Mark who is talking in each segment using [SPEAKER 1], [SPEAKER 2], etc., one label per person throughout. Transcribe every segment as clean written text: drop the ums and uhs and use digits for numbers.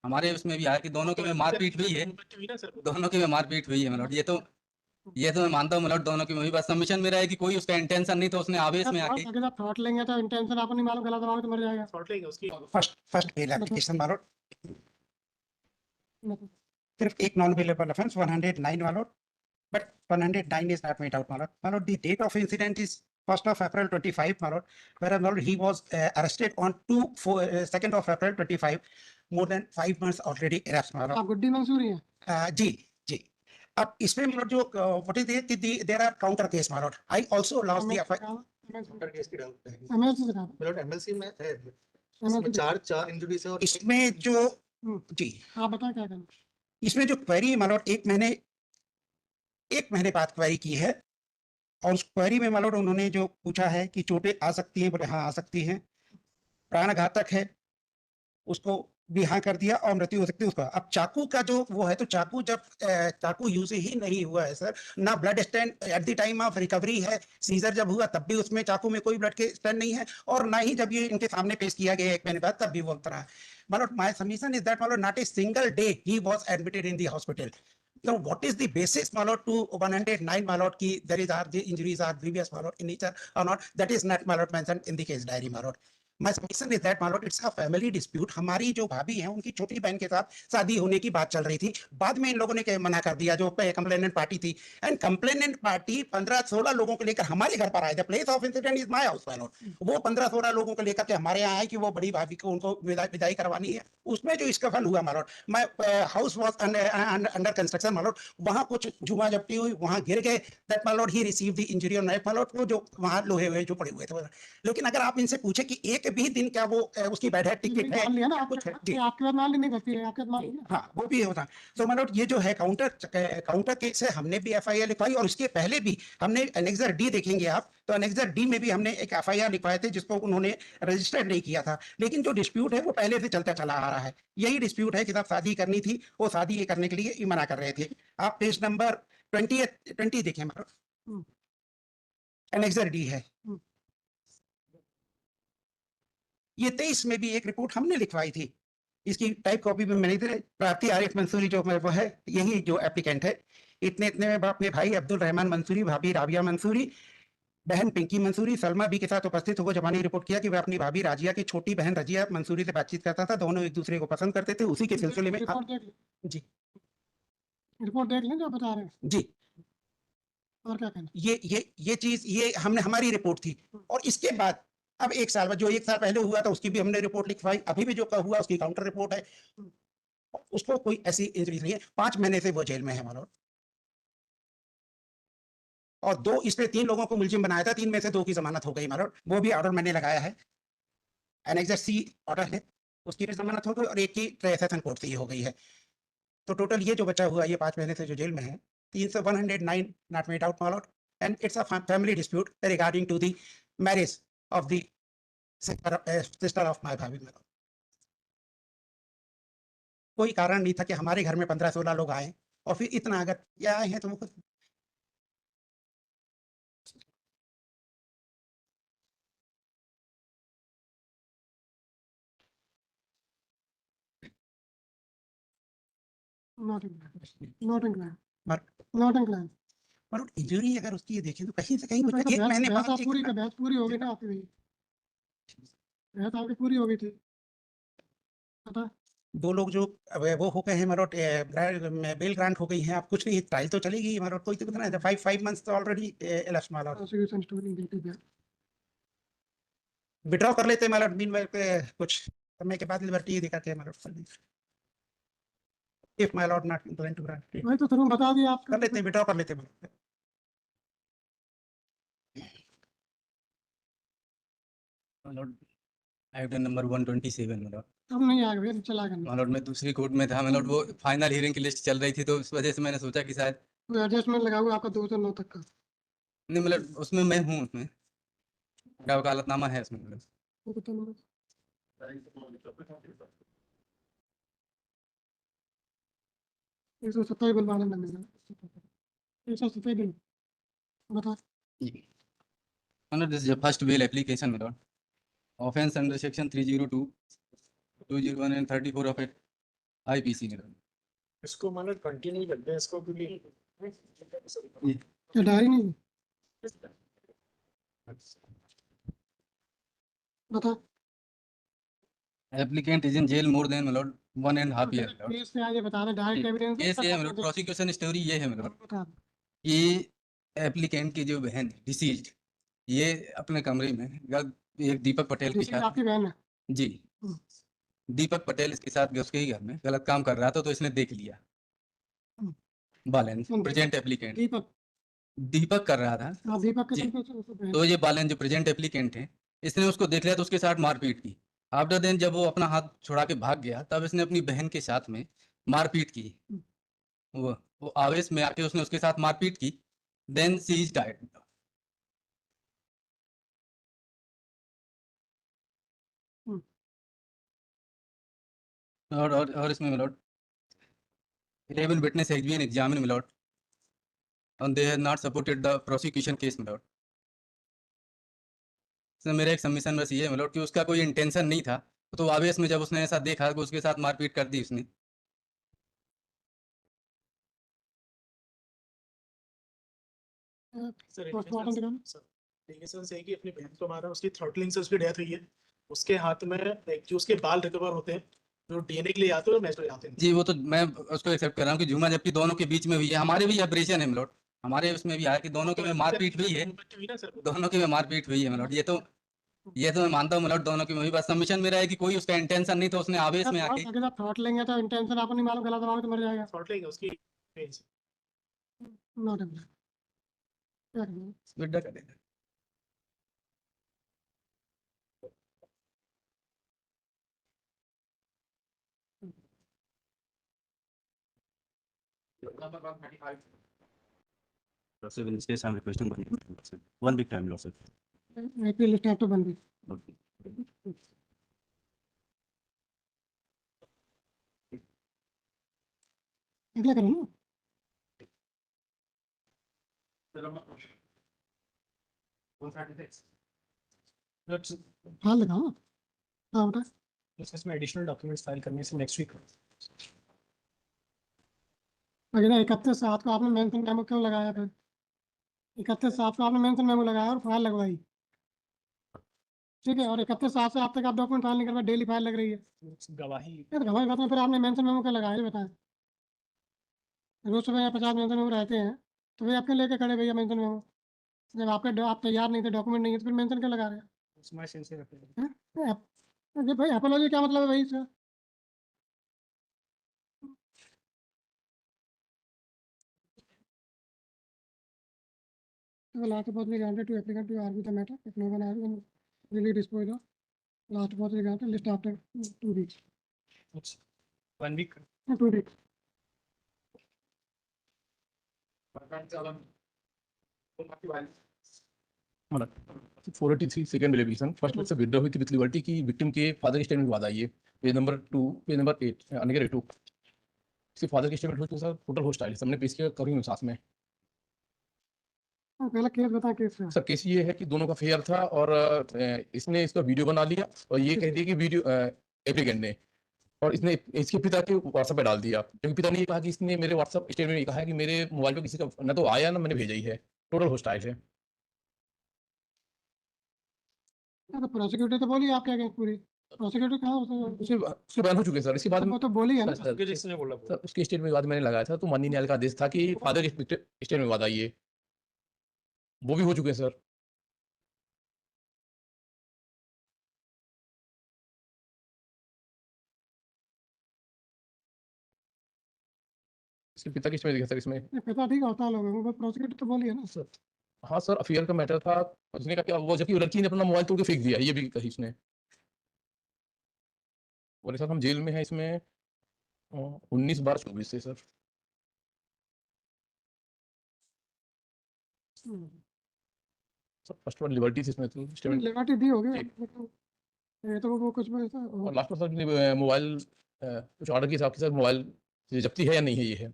[SPEAKER 1] हमारे उसमें भी आया कि दोनों के में मारपीट हुई है, दोनों के में मारपीट हुई है मतलब। ये तो मैं मानता हूँ मतलब दोनों की में हुई, बस सबमिशन मेरा है कि कोई उसका इंटेंशन नहीं, तो उसने आवेश में आके।
[SPEAKER 2] अगर आप थॉट लेंगे तो इंटेंशन आपको नहीं मालूम, गलत दबाओगे तो मर जाएगा।
[SPEAKER 3] थॉट लेंगे उसकी
[SPEAKER 4] फर्स्ट बेल एप्लीकेशन मारो, सिर्फ एक नॉन अवेलेबल ऑफेंस 109 मारो, but 109 is not made out, my lord. My lord, the date of incident is 1st of April 25, my lord. Whereas, my lord, he was arrested on 2nd of April 25. More than 5 months already elapsed, my lord.
[SPEAKER 2] आप गुड्डी मंसूरी है?
[SPEAKER 4] जी जी। अब इसमें my lord जो what is there are counter case, my lord. I also lost the
[SPEAKER 3] counter case की doubt है
[SPEAKER 2] MLC से कहा
[SPEAKER 3] मतलब एमएलसी में है, इसमें चार इंजरीज है और
[SPEAKER 4] इसमें जो जी
[SPEAKER 2] आप बताएं क्या करना।
[SPEAKER 4] इसमें जो क्वेरी my lord एक महीने बाद क्वेरी की है, और उस क्वेरी में मालूम उन्होंने जो पूछा है कि चोटें आ सकती हैं, बोले हाँ आ सकती हैं, प्राणघातक है उसको भी हाँ कर दिया, और मृत्यु हो सकती है उसका। अब चाकू का जो वो है, तो चाकू जब चाकू यूज ही नहीं हुआ है सर, ना blood stand at the time of recovery है, सीजर जब हुआ तब भी उसमें चाकू में कोई ब्लड के स्टैंड नहीं है, और ना ही जब ये इनके सामने पेश किया गया 1 महीने बाद तब भी वो उतरा है। मतलब माय सबमिशन इज दैट मतलब not a single day he was admitted in the hospital. Now, what is the basis, my lord, to 109, my lord, ki there is are the injuries are previous, my lord, in nature or not? That is not, my lord, mentioned in the case diary, my lord. My submission is that, my lord, it's a family dispute. हमारी जो भाभी है उनकी छोटी बहन के साथ शादी होने की बात चल रही थी, बाद में इन लोगों ने मना कर दिया, जो कंप्लेनेंट पार्टी थी, एंड कंप्लेनेंट पार्टी 15-16 लोगों को लेकर हमारे घर पर आए थे। Place of incident is my house, my lord। वो 15-16 लोगों को लेकर के हमारे यहाँ आए कि वो बड़ी भाभी को उनको विदाई करवानी है। उसमें जो स्कफल हुआ, my lord, my house was under construction, my lord। वहां कुछ जुआ जप्टी हुई, वहां गिर गए, that my lord he received the injury on knife, my lord। वो जो वहां लोहे हुए जो पड़े हुए थे। लेकिन अगर आप इनसे पूछे कि एक भी दिन क्या वो उसकी बैड है, टिकट है,
[SPEAKER 2] लिया ना
[SPEAKER 4] कुछ है जी,
[SPEAKER 2] आपके बाद मान नहीं करती है, आपके बाद मान ली।
[SPEAKER 4] हाँ वो भी होता। तो my lord ये जो है काउंटर केस है, हमने भी एफआईआर लिखवाई, और उसके पहले भी हमने एनेक्सर डी देखेंगे आप, तो एनेक्सर डी में भी हमने एक एफआईआर लिखवाए थे, जिसको उन्होंने रजिस्टर्ड नहीं किया था। लेकिन जो डिस्प्यूट है वो पहले से चलता चला आ रहा है। यही डिस्प्यूट है कि साहब शादी करनी थी, वो शादी ये करने के लिए ये मना कर रहे थे। आप पेज नंबर 20 देखें, एनेक्सर डी है। ये 23 में भी एक रिपोर्ट हमने लिखवाई थी, इसकी टाइप कॉपी में मैंने इधर प्राप्ति आरिफ मंसूरी जो वो है, यही जो एप्लीकेंट है। इतने इतने में अपने भाई अब्दुल रहमान मंसूरी, भाभी राबिया मंसूरी, बहन पिंकी मंसूरी सलमा बी के साथ उपस्थित होकर जमाने रिपोर्ट किया कि वह अपनी भाभी राजिया की छोटी बहन रजिया मंसूरी से बातचीत करता था, दोनों एक दूसरे को पसंद करते थे। उसी के सिलसिले में जी
[SPEAKER 2] रिपोर्ट देख लें जो बता रहे हैं
[SPEAKER 4] जी,
[SPEAKER 2] और क्या कहना।
[SPEAKER 4] ये चीज ये हमने हमारी रिपोर्ट थी, और इसके बाद अब 1 साल बाद जो 1 साल पहले हुआ था उसकी भी हमने रिपोर्ट लिखवाई, अभी भी जो हुआ उसकी काउंटर रिपोर्ट है। उसको कोई ऐसी इंजरी नहीं है, 5 महीने से वो जेल में है मानो, और 2 इसमें 3 लोगों को मुलजिम बनाया था, 3 में से 2 की जमानत हो गई मानो, वो भी ऑर्डर मैंने लगाया है, एनेक्सर सी ऑर्डर है, उसकी भी जमानत हो गई, और एक की सेशन कोर्ट से हो गई है। तो टोटल ये जो बचा हुआ ये 5 महीने से जो जेल में है, 109 not made out my lord, and it's a family dispute regarding to the marriage of the sister of my bhabhi. कोई कारण नहीं था कि हमारे घर में 15-16 लोग आए, और फिर इतना अगर ये आए हैं तो वो
[SPEAKER 2] नॉट इंक्लाइन
[SPEAKER 4] मतलब इंजरी अगर उसकी ये देखें तो कहीं से कहीं एक महीने बाद
[SPEAKER 2] बहस पूरी हो गई ना आपकी, बहस आपकी पूरी हो गई थी पता।
[SPEAKER 4] 2 लोग जो वो हो गए हैं मरोट, बेल ग्रांट हो गई है, आप कुछ नहीं, ट्रायल तो चलेगी मरोट, कोई तो कितना है 5 मंथ्स तो ऑलरेडी एलएफ मालूट विड्रॉ कर लेते हैं मालूट, मीन कुछ समय के बाद लिबर्टी दिखाते हैं my lord, if my lord not going to grant,
[SPEAKER 2] वही तो तुम बता दिया आप
[SPEAKER 4] कर लेते हैं, विड्रॉ कर लेते हैं।
[SPEAKER 1] मालूट आइटम नंबर 127 मालूट।
[SPEAKER 2] अब नहीं आ गया, चला गया
[SPEAKER 1] मालूट मैं दूसरी कोर्ट में था मालूट, वो फाइनल हियरिंग की लिस्ट चल रही थी, तो उस वजह से मैंने सोचा कि शायद
[SPEAKER 2] एडजस्टमेंट लगाऊंगा आपका 2 से 9 तक का।
[SPEAKER 1] नहीं मतलब उसमें मैं हूँ, उसमें क्या वकालतनामा है उसमें मतलब।
[SPEAKER 2] वो कितना नंबर? 127 बनवाने लगेगा, 127 दिन बता।
[SPEAKER 1] My lord this is first bail application my lord, offence under section 302, 201 and 34 of it IPC में।
[SPEAKER 5] इसको मतलब कंटिन्यू करते हैं इसको क्योंकि
[SPEAKER 2] क्या डायरी नहीं बता
[SPEAKER 1] applicant is in jail more than my lord 1.5 year my lord।
[SPEAKER 2] Case से आगे बता दे डायरेक्ट एविडेंस
[SPEAKER 1] केस ये है my lord, प्रोसिक्यूशन स्टोरी ये है my lord
[SPEAKER 2] बता
[SPEAKER 1] कि एप्लीकेंट की जो बहन डिसीज्ड ये अपने कमरे में एक दीपक पटेल के
[SPEAKER 2] किसी
[SPEAKER 1] साथ
[SPEAKER 2] आपकी बहन है
[SPEAKER 1] जी
[SPEAKER 2] हम्म।
[SPEAKER 1] दीपक पटेल इसके साथ उसके ही घर में गलत काम कर रहा था तो इसने देख लिया। बालन
[SPEAKER 2] कौन?
[SPEAKER 1] प्रेजेंट एप्लीकेंट
[SPEAKER 2] दीपक
[SPEAKER 1] दीपक कर रहा था
[SPEAKER 2] हाँ दीपक के
[SPEAKER 1] जी।
[SPEAKER 2] तुम तो बहन
[SPEAKER 1] तो ये बालन जो प्रेजेंट एप्लीकेंट है इसने उसको देख लिया तो उसके साथ मारपीट की। आफ्टर देन जब वो अपना हाथ छुड़ा के भाग गया तब इसने अपनी बहन के साथ में मारपीट की। वो आवेश में आके उसने उसके साथ मारपीट की। Then she is died. और इसमें मिलोट 11 witness has been examined मिलोट and they have not supported the prosecution case मिलोट। इसमें मेरा एक सबमिशन बस ये है मिलोट कि उसका कोई इंटेंशन नहीं था तो आवेश में जब उसने ऐसा देखा कि उसके साथ मारपीट कर दी उसने।
[SPEAKER 2] पोस्टमार्टम दिखाना
[SPEAKER 5] एलिगेशन से कि अपनी बहन को मारा उसकी थ्रॉटलिंग से उसकी डेथ हुई है। उसके हाथ में एक जो उसके बाल रिकवर होते हैं जो डीएनए के लिए आते हैं और नेचुरल आते हैं।
[SPEAKER 1] जी वो तो मैं उसको एक्सेप्ट कर रहा हूँ कि झूमा जबकि दोनों के बीच में हुई है। हमारे भी ऑपरेशन है मिलोट हमारे उसमें भी आया कि दोनों के में मारपीट हुई है। दोनों की में मारपीट हुई है मिलोट ये तो मैं मानता हूँ मिलोट दोनों की में हुई। बस सबमिशन मेरा है कि कोई उसका इंटेंशन नहीं था उसने आवेश में आके
[SPEAKER 2] अगर आप थॉट लेंगे तो इंटेंशन आपको नहीं मालूम गलत रहोगे तो मर जाएगा
[SPEAKER 5] थ्रॉटलिंग उसकी pain से।
[SPEAKER 2] नॉट क्या करें
[SPEAKER 1] विड्रा कर देगा।
[SPEAKER 6] Sir, in this case, I'm requesting 1 week time loss. Sir.
[SPEAKER 2] AP list after बन गई
[SPEAKER 6] Okay.
[SPEAKER 2] अगला करो ना हाल दिखाओ हाँ बता
[SPEAKER 5] इसमें एडिशनल डॉक्यूमेंट्स फाइल करने से नेक्स्ट वीक
[SPEAKER 2] अगर 31/7 को आपने मेंशन मेमो क्यों लगाया फिर 31/7 को आपने मेंशन मेमो लगाया और फाइल लगवाई ठीक है और 31/7 से आप तक आप डॉक्यूमेंट फाइल नहीं करवा डेली फाइल लग रही है
[SPEAKER 5] गवाही
[SPEAKER 2] ये तो हमारी बात में फिर आपने मेंशन मेमो क्या लगाया ये बताएं रोज सुबह 50 मेंशन मेमो रहते हैं तो वे आपके लेके खड़े भैया मेंशन मेमो जब आप तैयार नहीं थे डॉक्यूमेंट नहीं है तो फिर मेंशन क्यों लगा रहे
[SPEAKER 5] उसमें सिंसियर रखते
[SPEAKER 2] हैं अरे भाई अपोलॉजी क्या मतलब है भाई इसका last possibly granted to applicant to argue the matter if no one has been really disposed of last possibly granted list after 2 weeks
[SPEAKER 5] 1 week
[SPEAKER 2] 2 weeks
[SPEAKER 7] 483 second allegation first में से विड्रॉ हुई थी विथ लिबर्टी की victim के father की statement बाद आई है पेज नंबर 2 पेज नंबर 8 अनगर 2 इसके फादर की स्टेटमेंट हुई सर टोटल होस्टाइल हमने पेश किया कभी में साथ में
[SPEAKER 2] पहला केस बता केस
[SPEAKER 7] सर केस ये है कि दोनों का फेयर था और इसने इसका वीडियो बना लिया और ये कह दिया कि वीडियो एप्लीकेंट ने और इसने इसके पिता के व्हाट्सएप पे डाल दिया क्योंकि पिता ने ये कहा कि इसने मेरे व्हाट्सएप स्टेटमेंट में कहा है कि मेरे मोबाइल पे किसी का ना तो आया ना मैंने भेजा ही है टोटल होस्टाइल है
[SPEAKER 2] तो प्रोसिक्यूटर तो बोली आप क्या कहें पूरी प्रोसिक्यूटर कहाँ
[SPEAKER 7] उसके बयान हो चुके हैं सर इसके बाद
[SPEAKER 2] वो तो बोली है ना
[SPEAKER 7] सर,
[SPEAKER 5] जिसने बोला
[SPEAKER 7] सर उसके स्टेटमेंट के बाद मैंने लगाया था तो माननीय न्यायालय का आदेश था कि फादर के स्टेटमेंट में बाद आइए वो भी हो चुके हैं सर इसके पिता की स्टेटमेंट देखा सर इसमें
[SPEAKER 2] ये पता ठीक होता है लोगों को प्रोसिक्यूटर तो बोली है ना
[SPEAKER 7] सर हाँ सर अफेयर का मैटर था उसने कहा कि वो जबकि वो लड़की ने अपना मोबाइल तोड़ के फेंक दिया ये भी कही उसने और सर हम जेल में हैं इसमें 19/12/24 से sir sir first one liberty से इसमें तो स्टेटमेंट
[SPEAKER 2] लिबर्टी दी होगी ये तो वो कुछ भी ऐसा
[SPEAKER 7] और लास्ट में सर मोबाइल कुछ ऑर्डर के हिसाब से सर मोबाइल जब्ती है या नहीं है ये है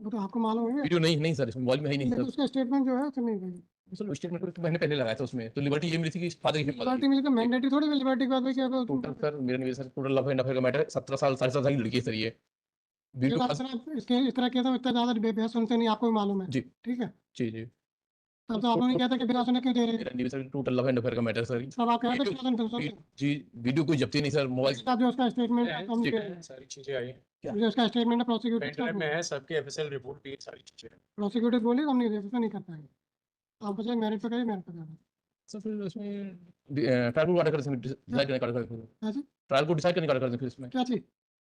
[SPEAKER 2] वो तो आपको मालूम है
[SPEAKER 7] वीडियो नहीं सर इसमें मोबाइल में है ही नहीं
[SPEAKER 2] लेकिन
[SPEAKER 7] सर
[SPEAKER 2] उसका स्टेटमेंट जो है तो नहीं भाई
[SPEAKER 7] सर स्टेटमेंट तो मैंने पहले लगाया था उसमें तो लिबर्टी ये मिली थी कि फादर की
[SPEAKER 2] लिबर्टी मिली तो मैंडेटरी थोड़ी लिबर्टी के बाद भाई क्या
[SPEAKER 7] टोटल सर मेरे निवेश टोटल लव एंड अफेयर का मैटर 17 साल 7.5 साल की लड़की है सर ये वीडियो
[SPEAKER 2] इस तरह किया था इतना ज्यादा बहस सुनते नहीं, आपको भी मालूम है।
[SPEAKER 7] जी
[SPEAKER 2] ठीक है,
[SPEAKER 7] जी जी
[SPEAKER 2] तब तो आप लोग नहीं कहते कि बिना सुने क्यों दे रहे हैं।
[SPEAKER 7] मेरा नहीं sir, total love and affair का मैटर सर।
[SPEAKER 2] तब आप कह रहे थे
[SPEAKER 7] वीडियो-
[SPEAKER 2] बिना सुने सुनते हैं।
[SPEAKER 7] जी वीडियो कोई जब्ती नहीं सर, मोबाइल
[SPEAKER 2] उसका जो उसका स्टेटमेंट हम
[SPEAKER 7] जी।
[SPEAKER 5] सारी चीजें आई हैं,
[SPEAKER 2] जो उसका स्टेटमेंट है
[SPEAKER 5] पेन ड्राइव में
[SPEAKER 2] प्रोसिक्यूटर
[SPEAKER 5] है, सबके एफएसएल रिपोर्ट भी सारी चीजें हैं।
[SPEAKER 2] प्रोसिक्यूटर बोलिए, हम नहीं दे नहीं कर पाएंगे। आप बच्चे मेरिट पे करिए, मेरिट पे करिए।
[SPEAKER 7] सर फिर उसमें ट्रायल को ऑर्डर कर डिसाइड करने का ऑर्डर कर
[SPEAKER 2] हाँ जी,
[SPEAKER 7] ट्रायल को डिसाइड करने का ऑर्डर कर फिर इसमें
[SPEAKER 2] क्या चीज?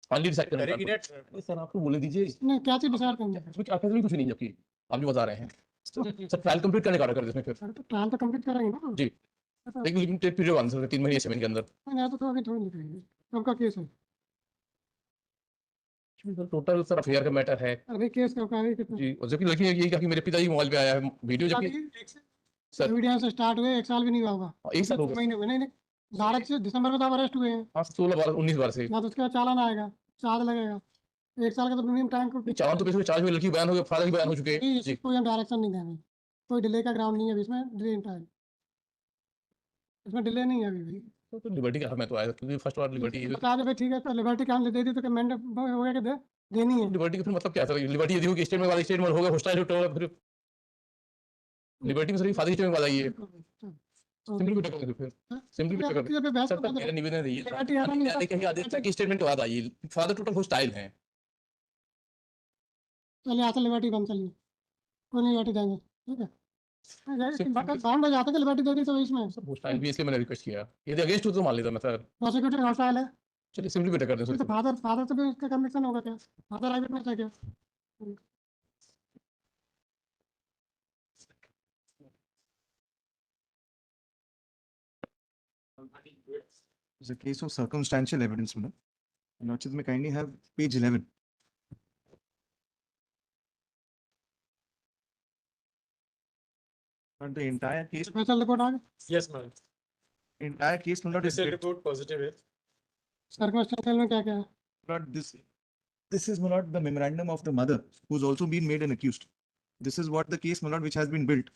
[SPEAKER 7] फाइनली डिसाइड करने
[SPEAKER 5] करेगी
[SPEAKER 7] का
[SPEAKER 5] नेट
[SPEAKER 7] ऑर्डर। सर आपको बोले दीजिए,
[SPEAKER 2] नहीं, क्या चीज डिसाइड करनी है?
[SPEAKER 7] इसमें क्या फैसला कुछ नहीं, जबकि आप जो बता रहे हैं सर ट्रायल कंप्लीट करने का ऑर्डर कर इसमें फिर।
[SPEAKER 2] तो ट्रायल तो कंप्लीट करेंगे ना।
[SPEAKER 7] जी लेकिन लिमिटेड पीरियड आंसर 3 महीने 6 महीने के अंदर।
[SPEAKER 2] नहीं तो अभी थोड़ी लिख रही है, कब का केस है?
[SPEAKER 7] टोटल सर अफेयर का मैटर है
[SPEAKER 2] अभी केस कब का है, कितना?
[SPEAKER 7] जी। और जबकि लड़की यही कहा कि मेरे पिताजी मोबाइल पे आया है वीडियो, जबकि सर
[SPEAKER 2] एविडेंस से स्टार्ट हुए 1 साल भी नहीं हुआ होगा।
[SPEAKER 7] 1 साल हो गया।
[SPEAKER 2] महीने हुए, नहीं 12 से दिसंबर में तो आप अरेस्ट हुए हैं
[SPEAKER 7] हाँ 16 12 19 बार से
[SPEAKER 2] ना, तो उसके बाद चालान आएगा, चार्ज लगेगा। 1 साल का तो मिनिमम टाइम को
[SPEAKER 7] चालान तो चार्ज में लड़की बयान हो गया, फादर भी बयान हो चुके हैं
[SPEAKER 2] नहीं,
[SPEAKER 7] जी।
[SPEAKER 2] कोई हम डायरेक्शन नहीं देंगे, कोई डिले का ग्राउंड नहीं है अभी इसमें, डिले इन टाइम इसमें डिले नहीं है अभी भी।
[SPEAKER 7] तो लिबर्टी का हमें तो आया क्योंकि फर्स्ट बार लिबर्टी
[SPEAKER 2] बता दे भाई, ठीक है तो लिबर्टी काम दे दी तो कमेंड हो गया कि देनी है।
[SPEAKER 7] लिबर्टी का फिर मतलब क्या है सर? लिबर्टी यदि होगी स्टेट में वाला स्टेट में होगा हॉस्टाइल होगा, फिर लिबर्टी में सर फादर स्टेट में वाला ही है। सिंपली बेटा करोगे फिर सिंपली बेटा करोगे
[SPEAKER 2] पे बहस
[SPEAKER 7] सर। तब
[SPEAKER 2] करना
[SPEAKER 7] मेरा निवेदन है ये
[SPEAKER 2] लिबर्टी आना नहीं
[SPEAKER 7] था कि आदेश था कि स्टेटमेंट के बाद आइए, फादर टोटल हॉस्टाइल हैं।
[SPEAKER 2] चलिए यहाँ से लिबर्टी बंद, चलिए कोई नहीं लिबर्टी देंगे, ठीक है। काम बज जाता है कि लिबर्टी दे दी तो इसमें
[SPEAKER 7] सर हॉस्टाइल भी इसलिए मैंने रिक्वेस्ट किया, यदि अगेंस्ट हो तो मान लेता मैं सर।
[SPEAKER 2] प्रोसिक्यूटर हॉस्टाइल है,
[SPEAKER 7] चलिए सिंपली बेटा कर दें
[SPEAKER 2] तो
[SPEAKER 7] सर।
[SPEAKER 2] फादर से भी उसका कन्विक्शन होगा क्या? फादर आई विटनेस है क्या?
[SPEAKER 3] It's a case of circumstantial evidence, madam. Lordship, may kindly have page 11. But the entire case,
[SPEAKER 2] special report आ गया,
[SPEAKER 5] yes ma'am,
[SPEAKER 3] entire case, my lord, is
[SPEAKER 5] FSL report positive है।
[SPEAKER 2] Circumstantial में क्या क्या है?
[SPEAKER 3] not this is, my lord, the memorandum of the mother who's also been made an accused. This is what the case, my lord, which has been built.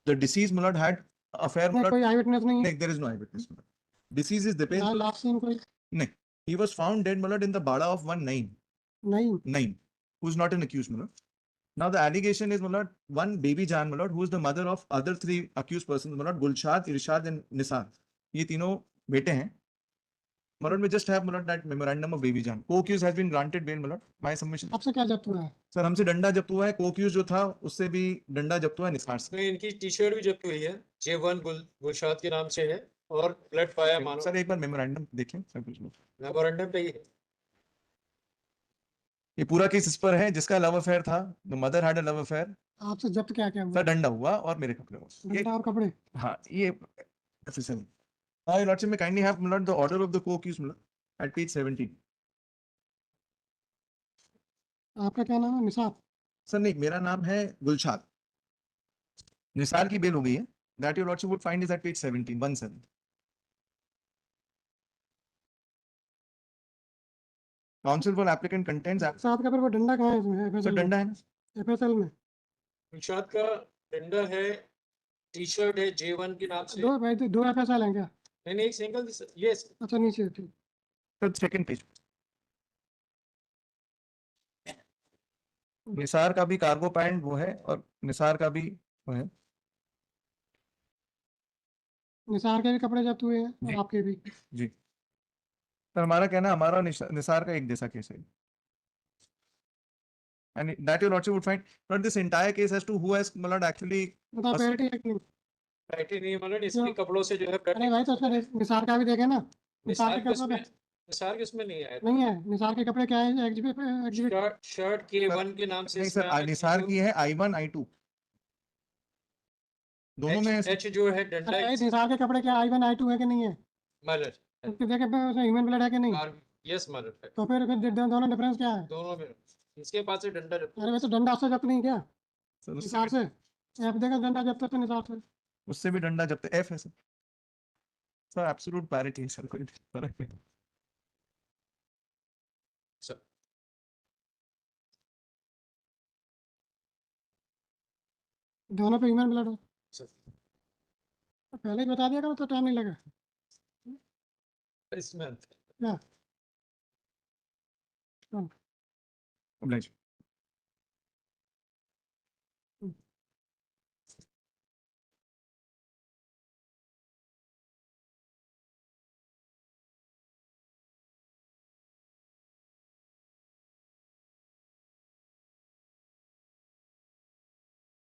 [SPEAKER 3] The deceased, my lord, had affair, my
[SPEAKER 2] नहीं,
[SPEAKER 3] lord.
[SPEAKER 2] कोई आई witness नहीं है,
[SPEAKER 3] No, there is no eyewitness, my lord. Deceased is Dipesh.
[SPEAKER 2] Last scene कोई
[SPEAKER 3] No, he was found dead, my lord, in the Bada of 19,
[SPEAKER 2] नहीं।
[SPEAKER 3] who's not an accused, my lord. Now the allegation is, my lord, one baby Jan, my lord, who is the mother of other 3 accused persons, my lord, Gulshad, Irshad and Nisar. ये तीनों बेटे हैं. My lord, we just have, my lord, that memorandum of baby Jan. Co-accused has been granted bail, my lord. My submission.
[SPEAKER 2] आपसे क्या जब्त हुआ है?
[SPEAKER 3] Sir हमसे डंडा जब्त हुआ है. Co-accused जो था उससे भी डंडा जब्त हुआ है निसार से.
[SPEAKER 5] इसमें इनकी टी शर्ट भी जब्त हुई है, J1 गुलशाद के नाम से है, और ब्लड पाया मानो
[SPEAKER 3] सर एक बार मेमोरेंडम देखें सर कुछ लोग.
[SPEAKER 5] मेमोरेंडम पे ही है।
[SPEAKER 3] ये पूरा केस इस पर है जिसका लव अफेयर था. The mother had a love affair.
[SPEAKER 2] आपसे जब्त क्या क्या हुआ?
[SPEAKER 3] सर डंडा हुआ और मेरे कपड़े हुए. ये
[SPEAKER 2] डंडा और कपड़े।
[SPEAKER 3] हाँ ये FSL. Now your lordship may kindly have, my lord, the order of the co-accused, my lord, at page 17.
[SPEAKER 2] आपका क्या नाम है? निसार।
[SPEAKER 3] सर नहीं, मेरा नाम है गुलशाद. निसार की बेल हो गई है. That your lordship would find is at page 17, 17. Counsel for applicant contends.
[SPEAKER 2] साथ का फिर वो डंडा कहाँ है इसमें?
[SPEAKER 3] सर
[SPEAKER 2] FSL में?
[SPEAKER 3] डंडा है ना.
[SPEAKER 2] FSL में
[SPEAKER 5] गुलशाद का डंडा है, टी शर्ट है J1 के नाम से।
[SPEAKER 2] दो भाई, दो FSL हैं क्या?
[SPEAKER 5] नहीं एक सिंगल, यस
[SPEAKER 2] अच्छा नीचे, ठीक।
[SPEAKER 3] Sir second page. निसार का भी कार्गो पैंट वो है और निसार का भी वो है.
[SPEAKER 2] निसार के भी कपड़े जब्त हुए हैं
[SPEAKER 3] जी।
[SPEAKER 2] और आपके भी।
[SPEAKER 3] जी सर हमारा कहना है, हमारा और निसार का एक जैसा केस है. And that your lordship would find, not this entire case as to who has, my lord, actually.
[SPEAKER 2] बताओ पेटी है कि नहीं?
[SPEAKER 5] बैठी नहीं मतलब इसके कपड़ों से जो है
[SPEAKER 2] अरे भाई तो उसमें निसार का भी देखे ना, निसार के कपड़े
[SPEAKER 5] निसार के उसमें नहीं आया।
[SPEAKER 2] नहीं है। निसार के कपड़े क्या है? एग्जिबिट
[SPEAKER 5] शर्ट के 1 के नाम से
[SPEAKER 3] नहीं सर, निसार की है I1 I2 दोनों में.
[SPEAKER 5] एच जो है डंडा
[SPEAKER 2] निसार के कपड़े क्या I1 I2 है कि नहीं है?
[SPEAKER 5] मर्डर,
[SPEAKER 2] उसके देखे उसमें ह्यूमन ब्लड है कि नहीं?
[SPEAKER 5] यस मर्डर है
[SPEAKER 2] तो फिर दोनों डिफरेंस क्या है?
[SPEAKER 5] दोनों में। इसके पास से डंडा
[SPEAKER 2] अरे वैसे डंडा से जब्त नहीं क्या?
[SPEAKER 3] सर
[SPEAKER 2] निसार से एफ देगा डंडा जब्त है निसार से।
[SPEAKER 3] उससे भी डंडा जब तक F है सर. सर एब्सोल्यूट पैरिटी है सर, कोई फर्क नहीं.
[SPEAKER 5] सर
[SPEAKER 2] दोनों पे ह्यूमन ब्लड है।
[SPEAKER 5] सर
[SPEAKER 2] पहले ही बता दिया करो तो टाइम नहीं लगा।
[SPEAKER 5] इसमें
[SPEAKER 2] क्या?
[SPEAKER 3] oblige.